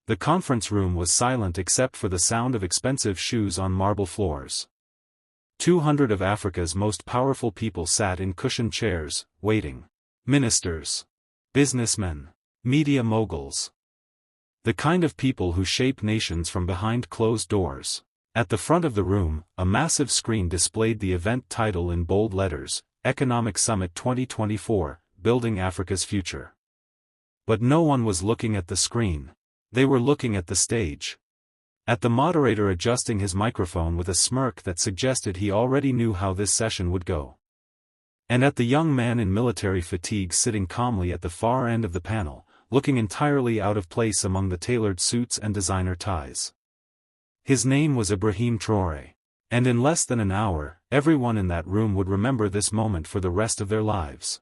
The conference room was silent except for the sound of expensive shoes on marble floors. 200 of Africa's most powerful people sat in cushioned chairs, waiting. Ministers. Businessmen. Media moguls. The kind of people who shape nations from behind closed doors. At the front of the room, a massive screen displayed the event title in bold letters, Economic Summit 2024, Building Africa's Future. But no one was looking at the screen. They were looking at the stage. At the moderator adjusting his microphone with a smirk that suggested he already knew how this session would go. And at the young man in military fatigue sitting calmly at the far end of the panel, looking entirely out of place among the tailored suits and designer ties. His name was Ibrahim Traoré. And in less than an hour, everyone in that room would remember this moment for the rest of their lives.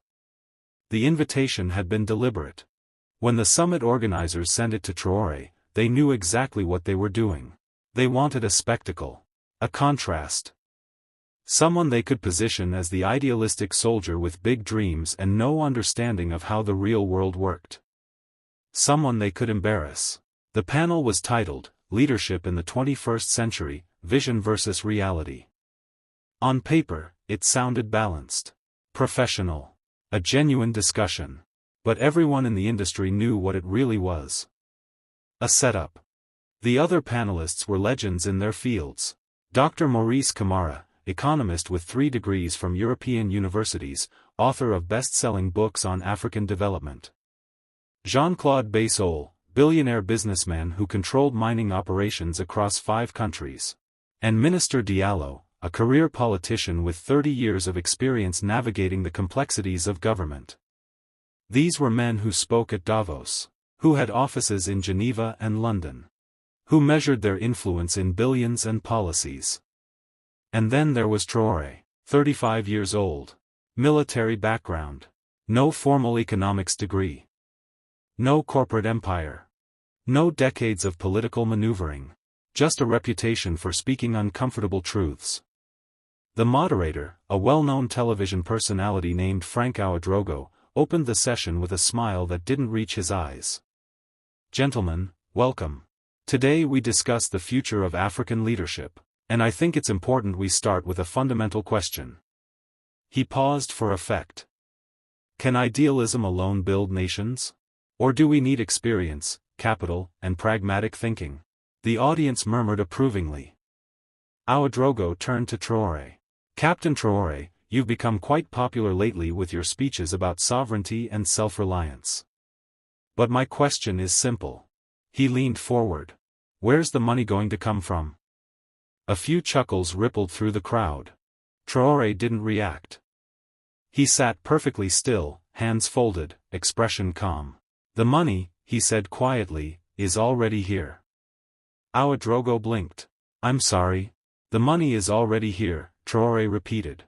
The invitation had been deliberate. When the summit organizers sent it to Traoré, they knew exactly what they were doing. They wanted a spectacle. A contrast. Someone they could position as the idealistic soldier with big dreams and no understanding of how the real world worked. Someone they could embarrass. The panel was titled, Leadership in the 21st Century, Vision versus Reality. On paper, it sounded balanced. Professional. A genuine discussion. But everyone in the industry knew what it really was. A setup. The other panelists were legends in their fields. Dr. Maurice Kamara, economist with 3 degrees from European universities, author of best-selling books on African development. Jean-Claude Baissol, billionaire businessman who controlled mining operations across 5 countries. And Minister Diallo, a career politician with 30 years of experience navigating the complexities of government. These were men who spoke at Davos, who had offices in Geneva and London, who measured their influence in billions and policies. And then there was Traoré, 35 years old, military background, no formal economics degree, no corporate empire, no decades of political maneuvering, just a reputation for speaking uncomfortable truths. The moderator, a well-known television personality named Frank Ouedraogo, opened the session with a smile that didn't reach his eyes. Gentlemen, welcome. Today we discuss the future of African leadership, and I think it's important we start with a fundamental question. He paused for effect. Can idealism alone build nations? Or do we need experience, capital, and pragmatic thinking? The audience murmured approvingly. Ouedraogo turned to Traoré. Captain Traoré, you've become quite popular lately with your speeches about sovereignty and self-reliance. But my question is simple. He leaned forward. Where's the money going to come from? A few chuckles rippled through the crowd. Traoré didn't react. He sat perfectly still, hands folded, expression calm. The money, he said quietly, is already here. Ouedraogo blinked. I'm sorry. The money is already here, Traoré repeated.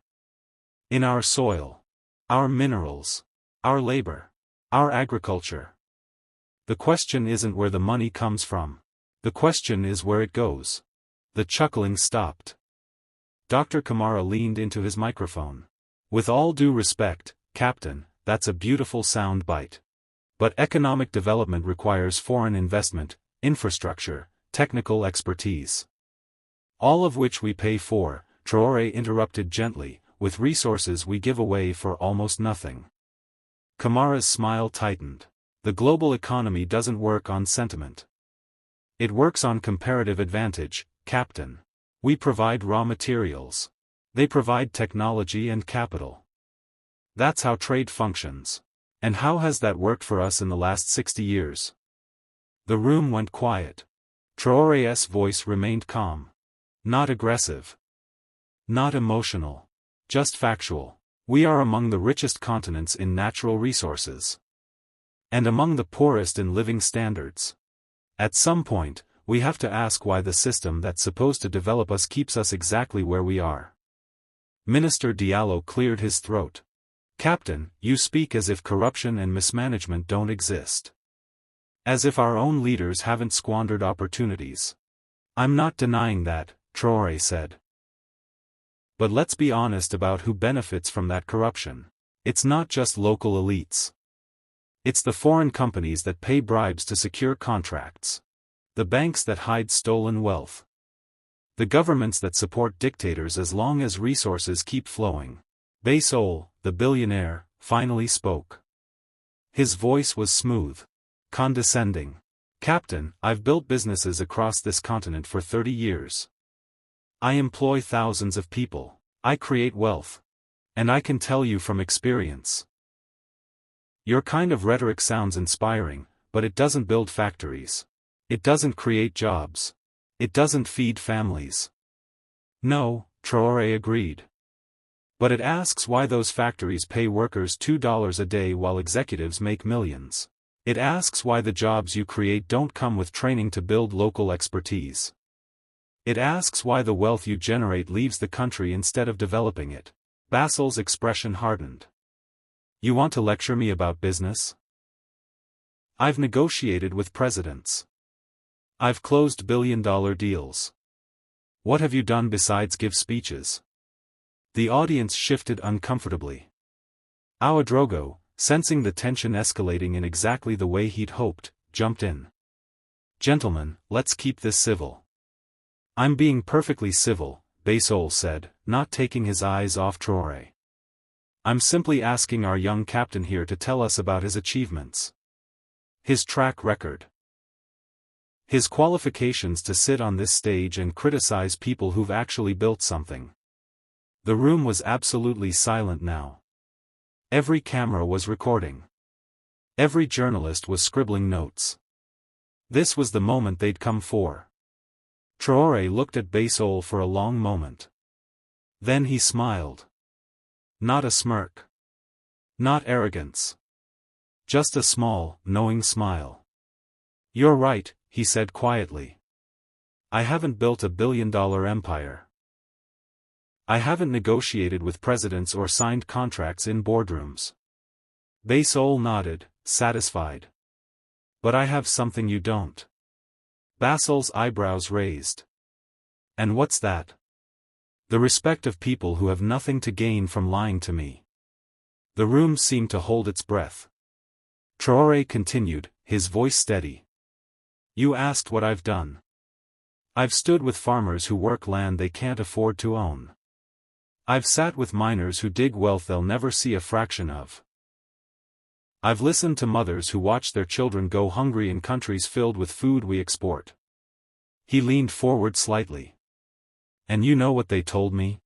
In our soil. Our minerals. Our labor. Our agriculture. The question isn't where the money comes from. The question is where it goes. The chuckling stopped. Dr. Kamara leaned into his microphone. With all due respect, Captain, that's a beautiful sound bite. But economic development requires foreign investment, infrastructure, technical expertise. All of which we pay for, Traoré interrupted gently, with resources we give away for almost nothing. Kamara's smile tightened. The global economy doesn't work on sentiment. It works on comparative advantage, Captain. We provide raw materials. They provide technology and capital. That's how trade functions. And how has that worked for us in the last 60 years? The room went quiet. Traoré's voice remained calm. Not aggressive. Not emotional. Just factual. We are among the richest continents in natural resources. And among the poorest in living standards. At some point, we have to ask why the system that's supposed to develop us keeps us exactly where we are. Minister Diallo cleared his throat. Captain, you speak as if corruption and mismanagement don't exist. As if our own leaders haven't squandered opportunities. I'm not denying that, Traoré said. But let's be honest about who benefits from that corruption. It's not just local elites. It's the foreign companies that pay bribes to secure contracts. The banks that hide stolen wealth. The governments that support dictators as long as resources keep flowing. Baysol, the billionaire, finally spoke. His voice was smooth. Condescending. Captain, I've built businesses across this continent for 30 years. I employ thousands of people. I create wealth. And I can tell you from experience. Your kind of rhetoric sounds inspiring, but it doesn't build factories. It doesn't create jobs. It doesn't feed families. No, Traoré agreed. But it asks why those factories pay workers $2 a day while executives make millions. It asks why the jobs you create don't come with training to build local expertise. It asks why the wealth you generate leaves the country instead of developing it. Basil's expression hardened. You want to lecture me about business? I've negotiated with presidents. I've closed billion-dollar deals. What have you done besides give speeches? The audience shifted uncomfortably. Ouedraogo, sensing the tension escalating in exactly the way he'd hoped, jumped in. Gentlemen, let's keep this civil. I'm being perfectly civil, Baysol said, not taking his eyes off Traoré. I'm simply asking our young captain here to tell us about his achievements. His track record. His qualifications to sit on this stage and criticize people who've actually built something. The room was absolutely silent now. Every camera was recording. Every journalist was scribbling notes. This was the moment they'd come for. Traoré looked at Baysol for a long moment. Then he smiled. Not a smirk. Not arrogance. Just a small, knowing smile. You're right, he said quietly. I haven't built a billion-dollar empire. I haven't negotiated with presidents or signed contracts in boardrooms. Baysol nodded, satisfied. But I have something you don't. Basil's eyebrows raised. And what's that? The respect of people who have nothing to gain from lying to me. The room seemed to hold its breath. Traoré continued, his voice steady. You asked what I've done. I've stood with farmers who work land they can't afford to own. I've sat with miners who dig wealth they'll never see a fraction of. I've listened to mothers who watch their children go hungry in countries filled with food we export. He leaned forward slightly. And you know what they told me?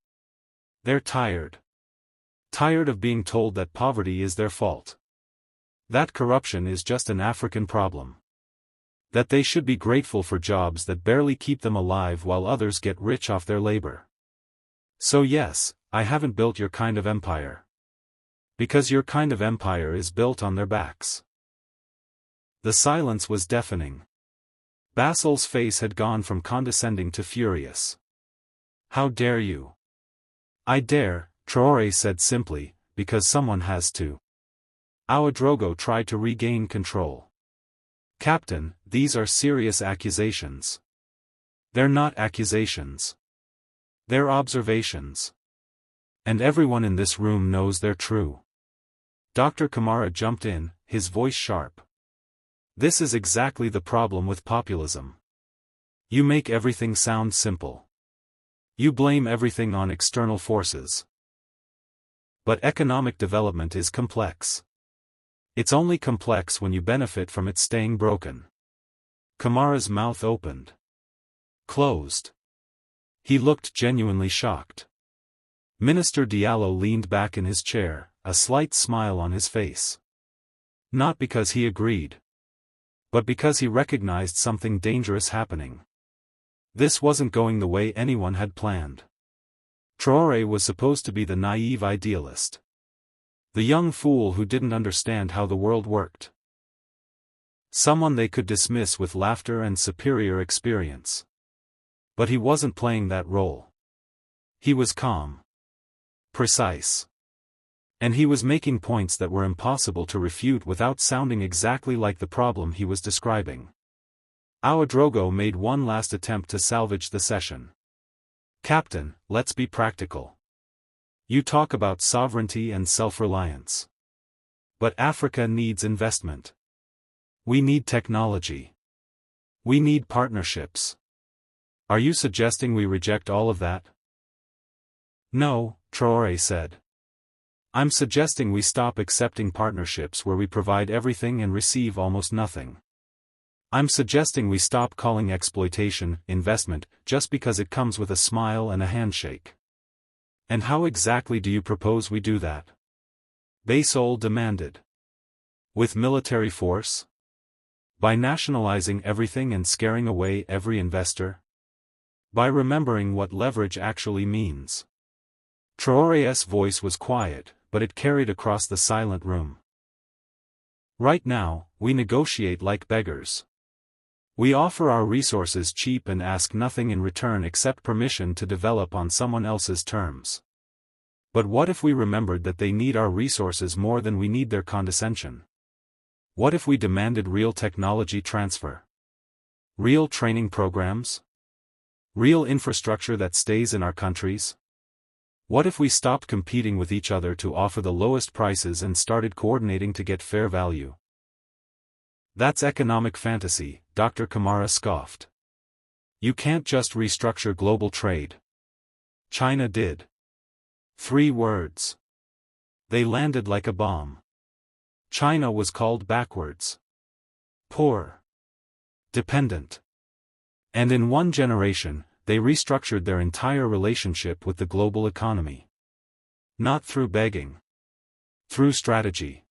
They're tired. Tired of being told that poverty is their fault. That corruption is just an African problem. That they should be grateful for jobs that barely keep them alive while others get rich off their labor. So yes, I haven't built your kind of empire. Because your kind of empire is built on their backs. The silence was deafening. Basil's face had gone from condescending to furious. How dare you? I dare, Traoré said simply, because someone has to. Ouedraogo tried to regain control. Captain, these are serious accusations. They're not accusations. They're observations. And everyone in this room knows they're true. Dr. Kamara jumped in, his voice sharp. This is exactly the problem with populism. You make everything sound simple. You blame everything on external forces. But economic development is complex. It's only complex when you benefit from it staying broken. Kamara's mouth opened. Closed. He looked genuinely shocked. Minister Diallo leaned back in his chair, a slight smile on his face. Not because he agreed. But because he recognized something dangerous happening. This wasn't going the way anyone had planned. Traoré was supposed to be the naive idealist. The young fool who didn't understand how the world worked. Someone they could dismiss with laughter and superior experience. But he wasn't playing that role. He was calm. Precise. And he was making points that were impossible to refute without sounding exactly like the problem he was describing. Ouedraogo made one last attempt to salvage the session. Captain, let's be practical. You talk about sovereignty and self-reliance. But Africa needs investment. We need technology. We need partnerships. Are you suggesting we reject all of that? No, Traoré said. I'm suggesting we stop accepting partnerships where we provide everything and receive almost nothing. I'm suggesting we stop calling exploitation investment just because it comes with a smile and a handshake. And how exactly do you propose we do that? Baysol demanded. With military force? By nationalizing everything and scaring away every investor? By remembering what leverage actually means? Traoré's voice was quiet, but it carried across the silent room. Right now, we negotiate like beggars. We offer our resources cheap and ask nothing in return except permission to develop on someone else's terms. But what if we remembered that they need our resources more than we need their condescension? What if we demanded real technology transfer? Real training programs? Real infrastructure that stays in our countries? What if we stopped competing with each other to offer the lowest prices and started coordinating to get fair value? That's economic fantasy, Dr. Kamara scoffed. You can't just restructure global trade. China did. 3 words. They landed like a bomb. China was called backwards. Poor. Dependent. And in 1 generation, they restructured their entire relationship with the global economy. Not through begging. Through strategy.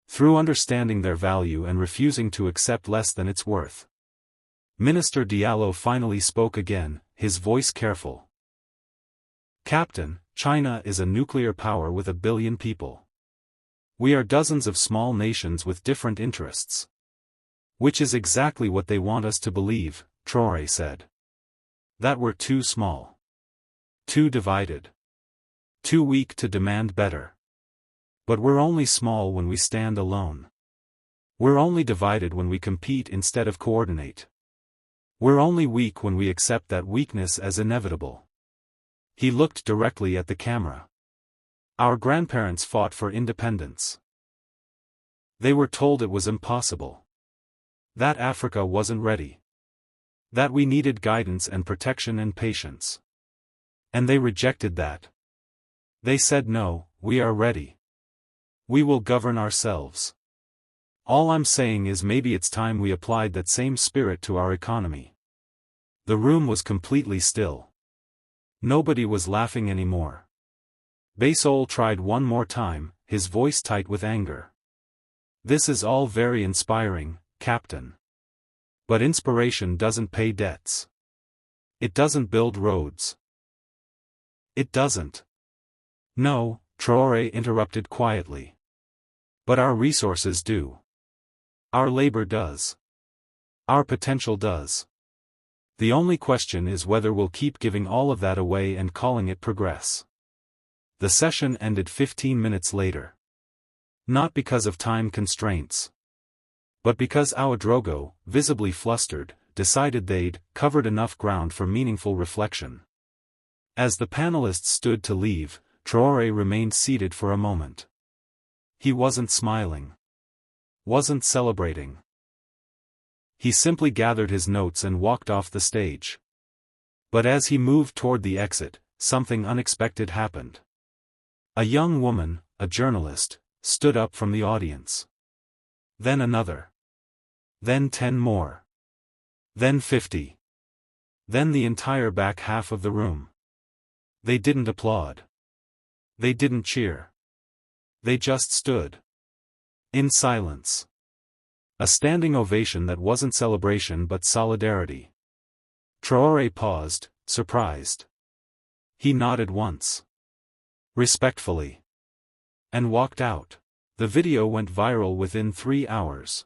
Through understanding their value and refusing to accept less than it's worth. Minister Diallo finally spoke again, his voice careful. Captain, China is a nuclear power with 1 billion people. We are dozens of small nations with different interests. Which is exactly what they want us to believe, Traoré said. That we're too small. Too divided. Too weak to demand better. But we're only small when we stand alone. We're only divided when we compete instead of coordinate. We're only weak when we accept that weakness as inevitable. He looked directly at the camera. Our grandparents fought for independence. They were told it was impossible. That Africa wasn't ready. That we needed guidance and protection and patience. And they rejected that. They said no, we are ready. We will govern ourselves. All I'm saying is maybe it's time we applied that same spirit to our economy. The room was completely still. Nobody was laughing anymore. Baysol tried one more time, his voice tight with anger. This is all very inspiring, Captain. But inspiration doesn't pay debts. It doesn't build roads. It doesn't. No, Traoré interrupted quietly. But our resources do. Our labor does. Our potential does. The only question is whether we'll keep giving all of that away and calling it progress. The session ended 15 minutes later. Not because of time constraints. But because Ouedraogo, visibly flustered, decided they'd covered enough ground for meaningful reflection. As the panelists stood to leave, Traoré remained seated for a moment. He wasn't smiling. Wasn't celebrating. He simply gathered his notes and walked off the stage. But as he moved toward the exit, something unexpected happened. A young woman, a journalist, stood up from the audience. Then another. Then 10 more. Then 50. Then the entire back half of the room. They didn't applaud. They didn't cheer. They just stood. In silence. A standing ovation that wasn't celebration but solidarity. Traoré paused, surprised. He nodded once. Respectfully. And walked out. The video went viral within 3 hours.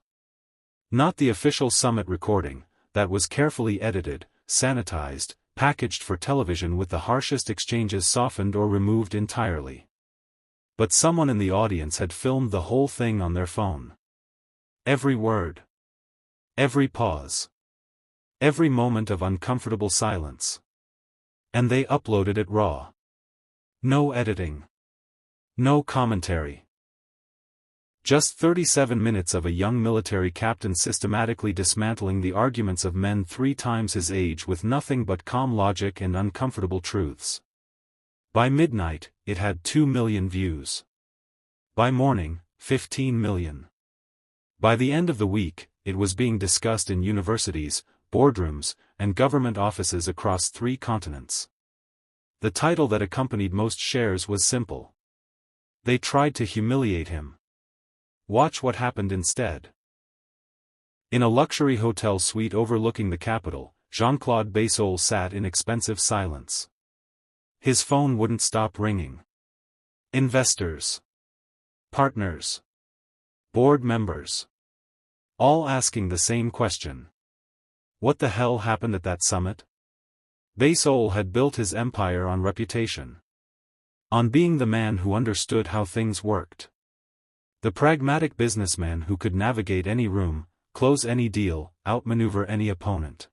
Not the official summit recording, that was carefully edited, sanitized, packaged for television with the harshest exchanges softened or removed entirely. But someone in the audience had filmed the whole thing on their phone. Every word. Every pause. Every moment of uncomfortable silence. And they uploaded it raw. No editing. No commentary. Just 37 minutes of a young military captain systematically dismantling the arguments of men 3 times his age with nothing but calm logic and uncomfortable truths. By midnight, it had 2 million views. By morning, 15 million. By the end of the week, it was being discussed in universities, boardrooms, and government offices across 3 continents. The title that accompanied most shares was simple. They tried to humiliate him. Watch what happened instead. In a luxury hotel suite overlooking the capital, Jean-Claude Bassol sat in expensive silence. His phone wouldn't stop ringing. Investors. Partners. Board members. All asking the same question. What the hell happened at that summit? Bassol had built his empire on reputation. On being the man who understood how things worked. The pragmatic businessman who could navigate any room, close any deal, outmaneuver any opponent.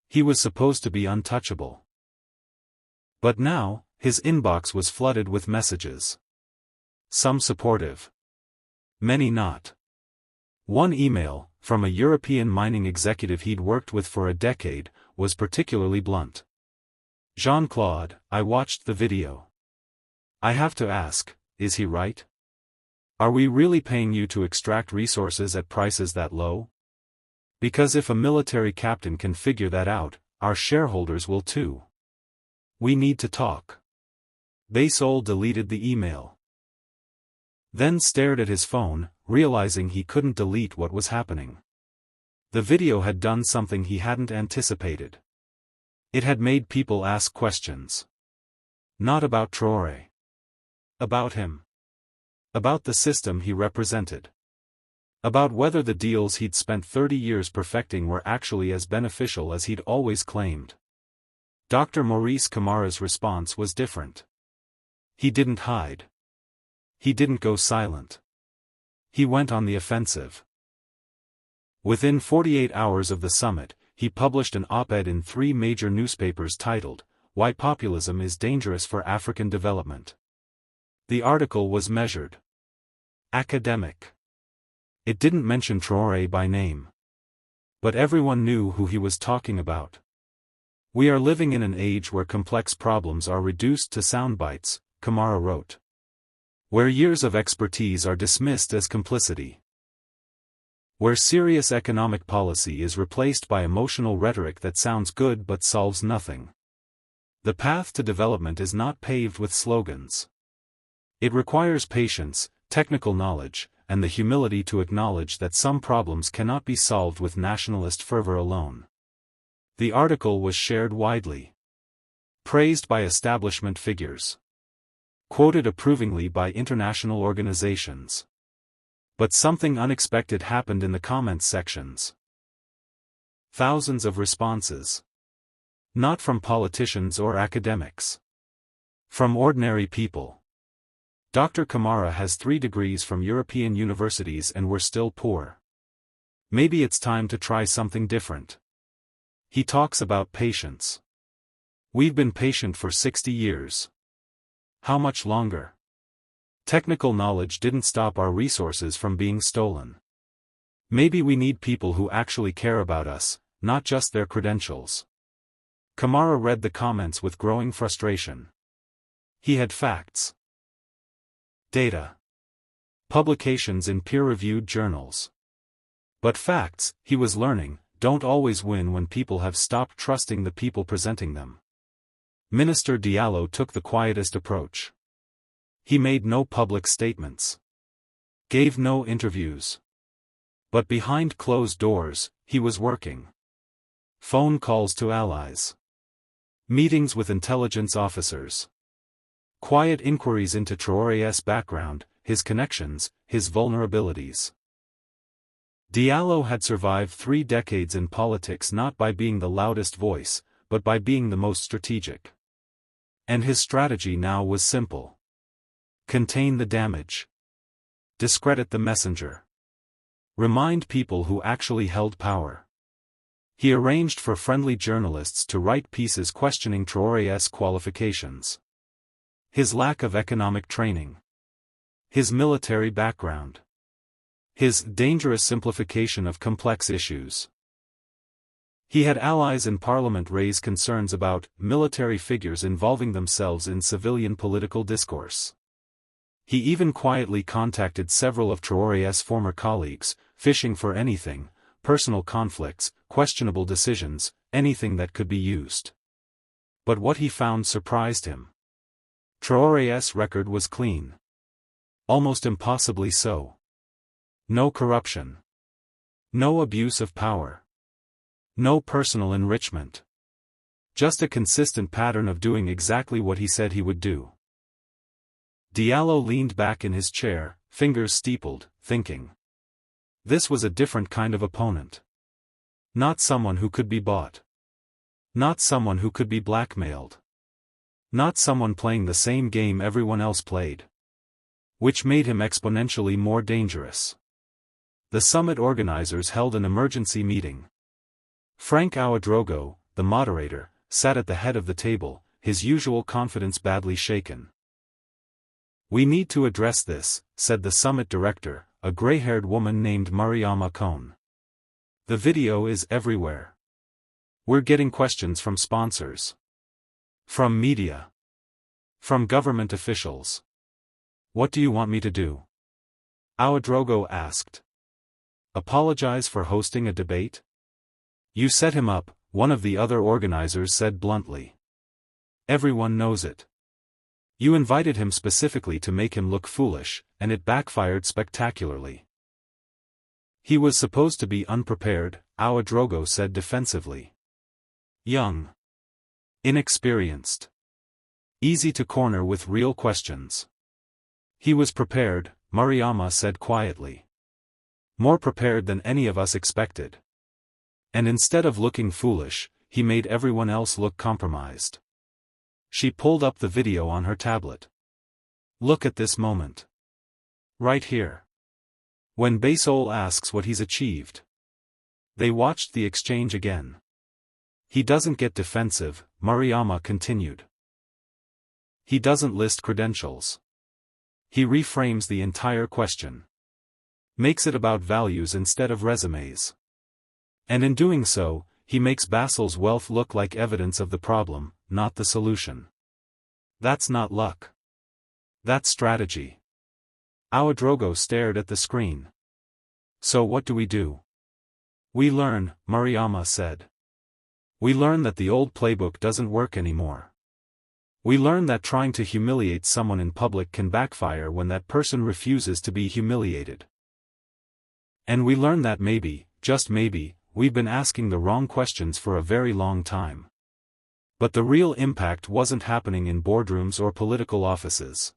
He was supposed to be untouchable. But now, his inbox was flooded with messages. Some supportive. Many not. One email, from a European mining executive he'd worked with for a decade, was particularly blunt. Jean-Claude, I watched the video. I have to ask, is he right? Are we really paying you to extract resources at prices that low? Because if a military captain can figure that out, our shareholders will too. We need to talk. Bassol deleted the email. Then stared at his phone, realizing he couldn't delete what was happening. The video had done something he hadn't anticipated. It had made people ask questions. Not about Traoré. About him. About the system he represented. About whether the deals he'd spent 30 years perfecting were actually as beneficial as he'd always claimed. Dr. Maurice Kamara's response was different. He didn't hide. He didn't go silent. He went on the offensive. Within 48 hours of the summit, he published an op-ed in 3 major newspapers titled, "Why Populism is Dangerous for African Development." The article was measured. Academic. It didn't mention Traoré by name. But everyone knew who he was talking about. We are living in an age where complex problems are reduced to soundbites, Kamara wrote. Where years of expertise are dismissed as complicity. Where serious economic policy is replaced by emotional rhetoric that sounds good but solves nothing. The path to development is not paved with slogans. It requires patience, technical knowledge, and the humility to acknowledge that some problems cannot be solved with nationalist fervor alone. The article was shared widely. Praised by establishment figures. Quoted approvingly by international organizations. But something unexpected happened in the comments sections. Thousands of responses. Not from politicians or academics. From ordinary people. Dr. Kamara has 3 degrees from European universities and we're still poor. Maybe it's time to try something different. He talks about patience. We've been patient for 60 years. How much longer? Technical knowledge didn't stop our resources from being stolen. Maybe we need people who actually care about us, not just their credentials. Kamara read the comments with growing frustration. He had facts. Data. Publications in peer-reviewed journals. But facts, he was learning, don't always win when people have stopped trusting the people presenting them. Minister Diallo took the quietest approach. He made no public statements. Gave no interviews. But behind closed doors, he was working. Phone calls to allies. Meetings with intelligence officers. Quiet inquiries into Traoré's background, his connections, his vulnerabilities. Diallo had survived 3 decades in politics not by being the loudest voice, but by being the most strategic. And his strategy now was simple. Contain the damage. Discredit the messenger. Remind people who actually held power. He arranged for friendly journalists to write pieces questioning Traoré's qualifications. His lack of economic training. His military background. His dangerous simplification of complex issues. He had allies in Parliament raise concerns about military figures involving themselves in civilian political discourse. He even quietly contacted several of Traoré's former colleagues, fishing for anything, personal conflicts, questionable decisions, anything that could be used. But what he found surprised him. Traoré's record was clean. Almost impossibly so. No corruption. No abuse of power. No personal enrichment. Just a consistent pattern of doing exactly what he said he would do. Diallo leaned back in his chair, fingers steepled, thinking. This was a different kind of opponent. Not someone who could be bought. Not someone who could be blackmailed. Not someone playing the same game everyone else played. Which made him exponentially more dangerous. The summit organizers held an emergency meeting. Frank Ouedraogo, the moderator, sat at the head of the table, his usual confidence badly shaken. "We need to address this," said the summit director, a gray-haired woman named Mariama Cohn. "The video is everywhere. We're getting questions from sponsors. From media. From government officials. What do you want me to do?" Ouedraogo asked. "Apologize for hosting a debate?" "You set him up," one of the other organizers said bluntly. "Everyone knows it. You invited him specifically to make him look foolish, and it backfired spectacularly." "He was supposed to be unprepared," Ouedraogo said defensively. "Young. Inexperienced. Easy to corner with real questions." "He was prepared," Mariama said quietly. "More prepared than any of us expected. And instead of looking foolish, he made everyone else look compromised." She pulled up the video on her tablet. "Look at this moment. Right here. When Basol asks what he's achieved." They watched the exchange again. "He doesn't get defensive," Mariama continued. "He doesn't list credentials. He reframes the entire question. Makes it about values instead of resumes. And in doing so, he makes Basel's wealth look like evidence of the problem, not the solution. That's not luck. That's strategy." Ouedraogo stared at the screen. "So what do we do?" "We learn," Mariama said. "We learn that the old playbook doesn't work anymore. We learn that trying to humiliate someone in public can backfire when that person refuses to be humiliated. And we learn that maybe, just maybe, we've been asking the wrong questions for a very long time. But the real impact wasn't happening in boardrooms or political offices.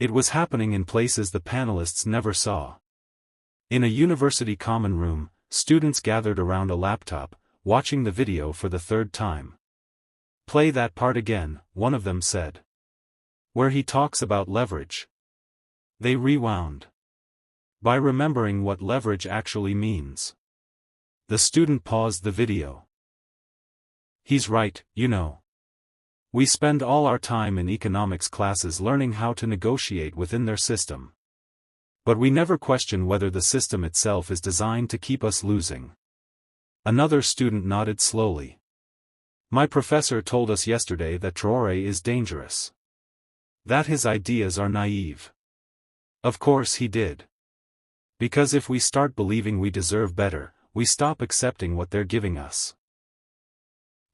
It was happening in places the panelists never saw. In a university common room, students gathered around a laptop, watching the video for the third time. "Play that part again," one of them said. "Where he talks about leverage." They rewound. By remembering what leverage actually means. The student paused the video. "He's right, you know. We spend all our time in economics classes learning how to negotiate within their system. But we never question whether the system itself is designed to keep us losing." Another student nodded slowly. "My professor told us yesterday that Traoré is dangerous. That his ideas are naive." Of course he did. Because if we start believing we deserve better, we stop accepting what they're giving us.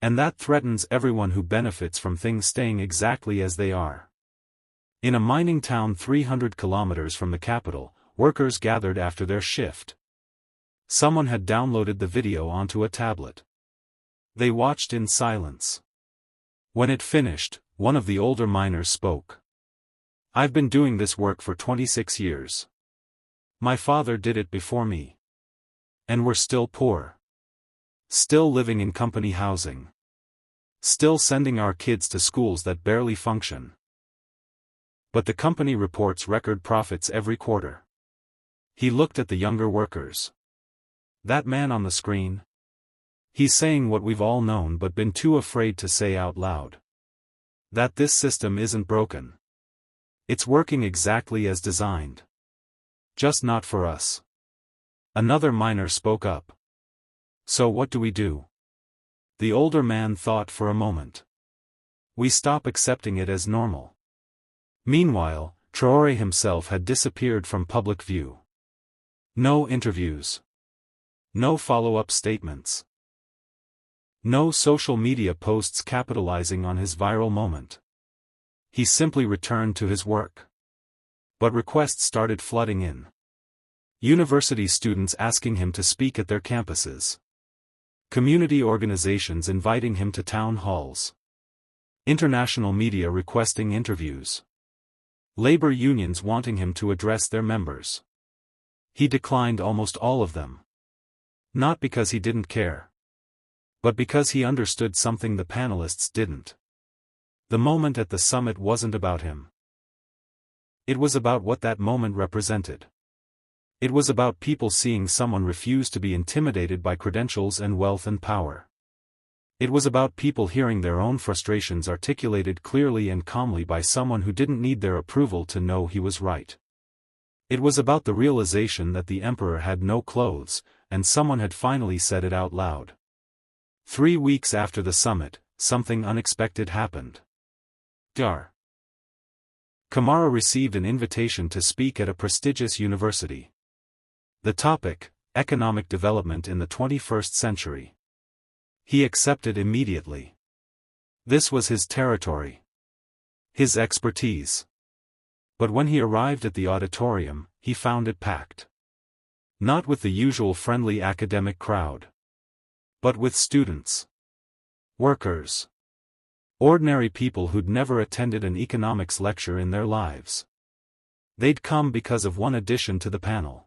And that threatens everyone who benefits from things staying exactly as they are. In a mining town 300 kilometers from the capital, workers gathered after their shift. Someone had downloaded the video onto a tablet. They watched in silence. When it finished, one of the older miners spoke. "I've been doing this work for 26 years. My father did it before me. And we're still poor. Still living in company housing. Still sending our kids to schools that barely function. But the company reports record profits every quarter." He looked at the younger workers. "That man on the screen? He's saying what we've all known but been too afraid to say out loud. That this system isn't broken. It's working exactly as designed. Just not for us. Another miner spoke up. So what do we do? The older man thought for a moment. We stop accepting it as normal. Meanwhile, Traoré himself had disappeared from public view. No interviews. No follow-up statements. No social media posts capitalizing on his viral moment. He simply returned to his work. But requests started flooding in. University students asking him to speak at their campuses. Community organizations inviting him to town halls. International media requesting interviews. Labor unions wanting him to address their members. He declined almost all of them. Not because he didn't care. But because he understood something the panelists didn't. The moment at the summit wasn't about him. It was about what that moment represented. It was about people seeing someone refuse to be intimidated by credentials and wealth and power. It was about people hearing their own frustrations articulated clearly and calmly by someone who didn't need their approval to know he was right. It was about the realization that the emperor had no clothes, and someone had finally said it out loud. 3 weeks after the summit, something unexpected happened. Kamara received an invitation to speak at a prestigious university. The topic, economic development in the 21st century. He accepted immediately. This was his territory. His expertise. But when he arrived at the auditorium, he found it packed. Not with the usual friendly academic crowd. But with students. Workers. Ordinary people who'd never attended an economics lecture in their lives. They'd come because of one addition to the panel.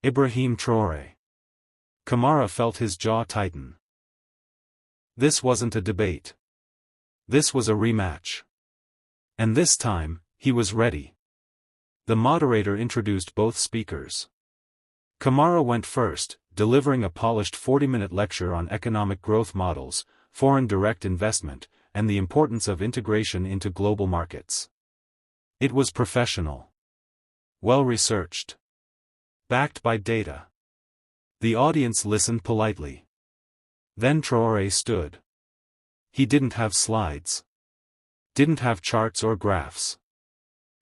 Ibrahim Traoré. Kamara felt his jaw tighten. This wasn't a debate. This was a rematch. And this time, he was ready. The moderator introduced both speakers. Kamara went first, delivering a polished 40-minute lecture on economic growth models, foreign direct investment, and the importance of integration into global markets. It was professional. Well-researched. Backed by data. The audience listened politely. Then Traoré stood. He didn't have slides. Didn't have charts or graphs.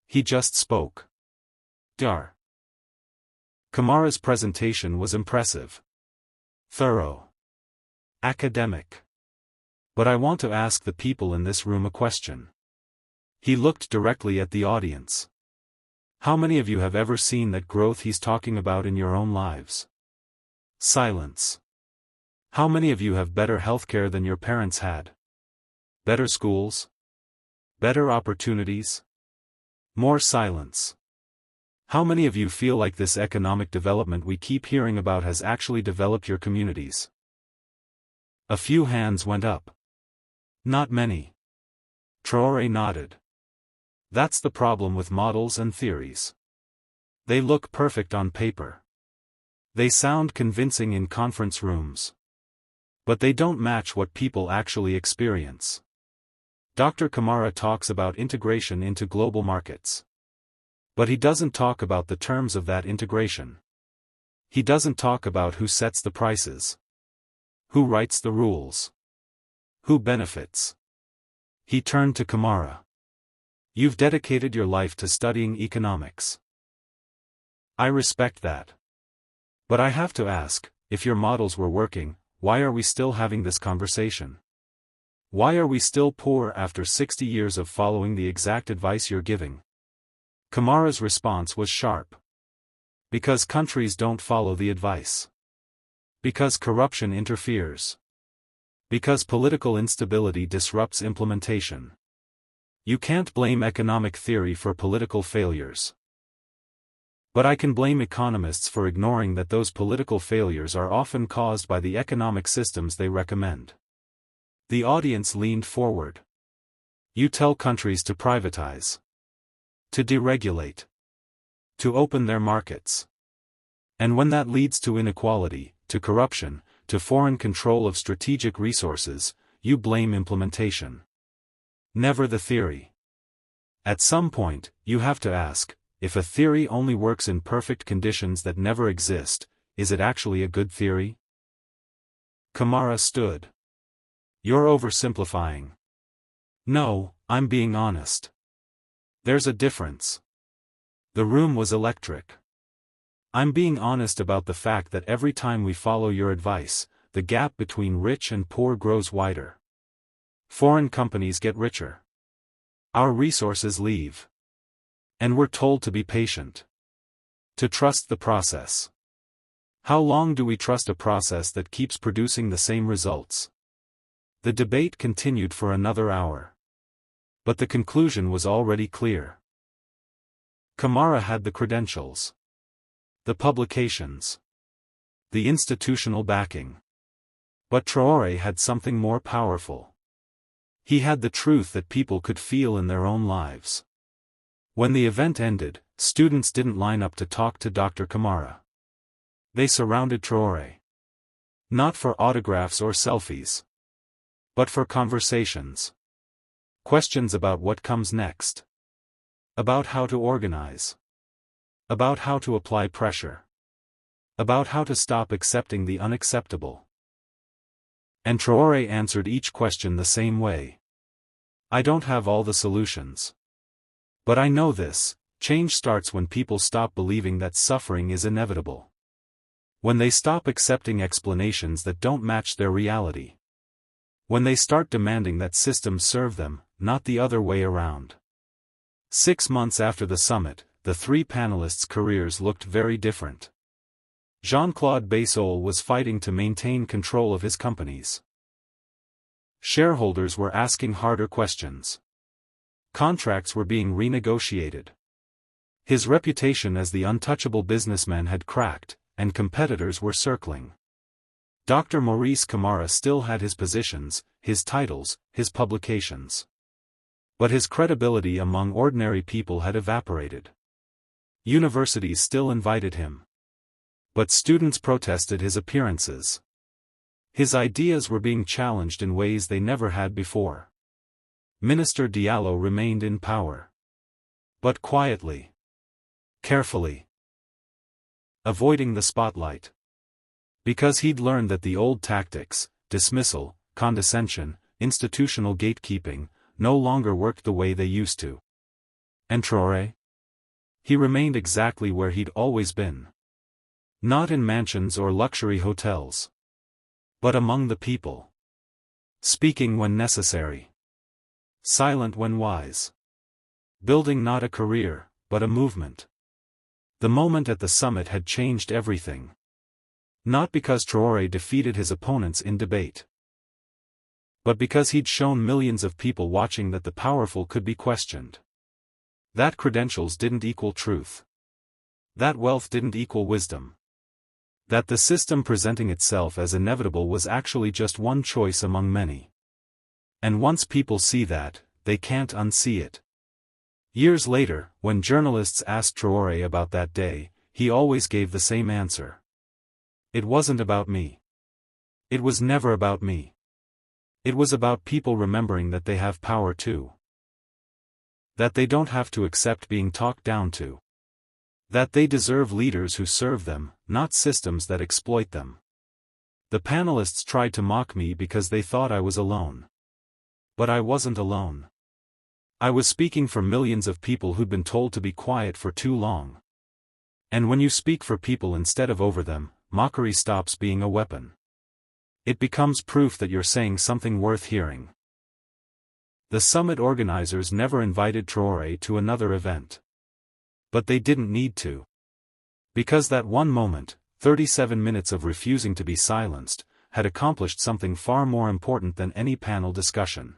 He just spoke. Kamara's presentation was impressive. Thorough. Academic. But I want to ask the people in this room a question. He looked directly at the audience. How many of you have ever seen that growth he's talking about in your own lives? Silence. How many of you have better healthcare than your parents had? Better schools? Better opportunities? More silence. How many of you feel like this economic development we keep hearing about has actually developed your communities? A few hands went up. Not many. Traoré nodded. That's the problem with models and theories. They look perfect on paper. They sound convincing in conference rooms. But they don't match what people actually experience. Dr. Kamara talks about integration into global markets. But he doesn't talk about the terms of that integration. He doesn't talk about who sets the prices. Who writes the rules. Who benefits. He turned to Kamara. You've dedicated your life to studying economics. I respect that. But I have to ask, if your models were working, why are we still having this conversation? Why are we still poor after 60 years of following the exact advice you're giving? Kamara's response was sharp. Because countries don't follow the advice. Because corruption interferes. Because political instability disrupts implementation. You can't blame economic theory for political failures. But I can blame economists for ignoring that those political failures are often caused by the economic systems they recommend. The audience leaned forward. You tell countries to privatize. To deregulate. To open their markets. And when that leads to inequality, to corruption, to foreign control of strategic resources, you blame implementation. Never the theory. At some point, you have to ask, if a theory only works in perfect conditions that never exist, is it actually a good theory? Kamara stood. You're oversimplifying. No, I'm being honest. There's a difference. The room was electric. I'm being honest about the fact that every time we follow your advice, the gap between rich and poor grows wider. Foreign companies get richer. Our resources leave. And we're told to be patient. To trust the process. How long do we trust a process that keeps producing the same results? The debate continued for another hour. But the conclusion was already clear. Kamara had the credentials. The publications. The institutional backing. But Traoré had something more powerful. He had the truth that people could feel in their own lives. When the event ended, students didn't line up to talk to Dr. Kamara. They surrounded Traoré. Not for autographs or selfies. But for conversations. Questions about what comes next. About how to organize. About how to apply pressure. About how to stop accepting the unacceptable. And Traoré answered each question the same way. I don't have all the solutions. But I know this: change starts when people stop believing that suffering is inevitable. When they stop accepting explanations that don't match their reality. When they start demanding that systems serve them, not the other way around. 6 months after the summit, the three panelists' careers looked very different. Jean-Claude Bassol was fighting to maintain control of his companies. Shareholders were asking harder questions. Contracts were being renegotiated. His reputation as the untouchable businessman had cracked, and competitors were circling. Dr. Maurice Kamara still had his positions, his titles, his publications. But his credibility among ordinary people had evaporated. Universities still invited him. But students protested his appearances. His ideas were being challenged in ways they never had before. Minister Diallo remained in power. But quietly. Carefully. Avoiding the spotlight. Because he'd learned that the old tactics, dismissal, condescension, institutional gatekeeping, no longer worked the way they used to. And Traoré? He remained exactly where he'd always been. Not in mansions or luxury hotels. But among the people. Speaking when necessary. Silent when wise. Building not a career, but a movement. The moment at the summit had changed everything. Not because Traoré defeated his opponents in debate. But because he'd shown millions of people watching that the powerful could be questioned. That credentials didn't equal truth. That wealth didn't equal wisdom. That the system presenting itself as inevitable was actually just one choice among many. And once people see that, they can't unsee it. Years later, when journalists asked Traoré about that day, he always gave the same answer. It wasn't about me. It was never about me. It was about people remembering that they have power too. That they don't have to accept being talked down to. That they deserve leaders who serve them, not systems that exploit them. The panelists tried to mock me because they thought I was alone. But I wasn't alone. I was speaking for millions of people who'd been told to be quiet for too long. And when you speak for people instead of over them, mockery stops being a weapon. It becomes proof that you're saying something worth hearing. The summit organizers never invited Traoré to another event. But they didn't need to. Because that one moment, 37 minutes of refusing to be silenced, had accomplished something far more important than any panel discussion.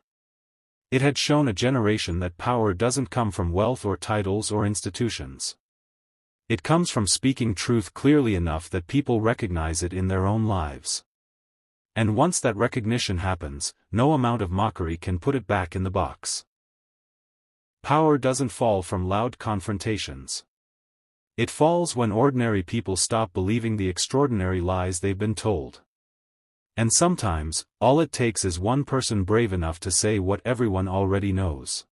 It had shown a generation that power doesn't come from wealth or titles or institutions. It comes from speaking truth clearly enough that people recognize it in their own lives. And once that recognition happens, no amount of mockery can put it back in the box. Power doesn't fall from loud confrontations. It falls when ordinary people stop believing the extraordinary lies they've been told. And sometimes, all it takes is one person brave enough to say what everyone already knows.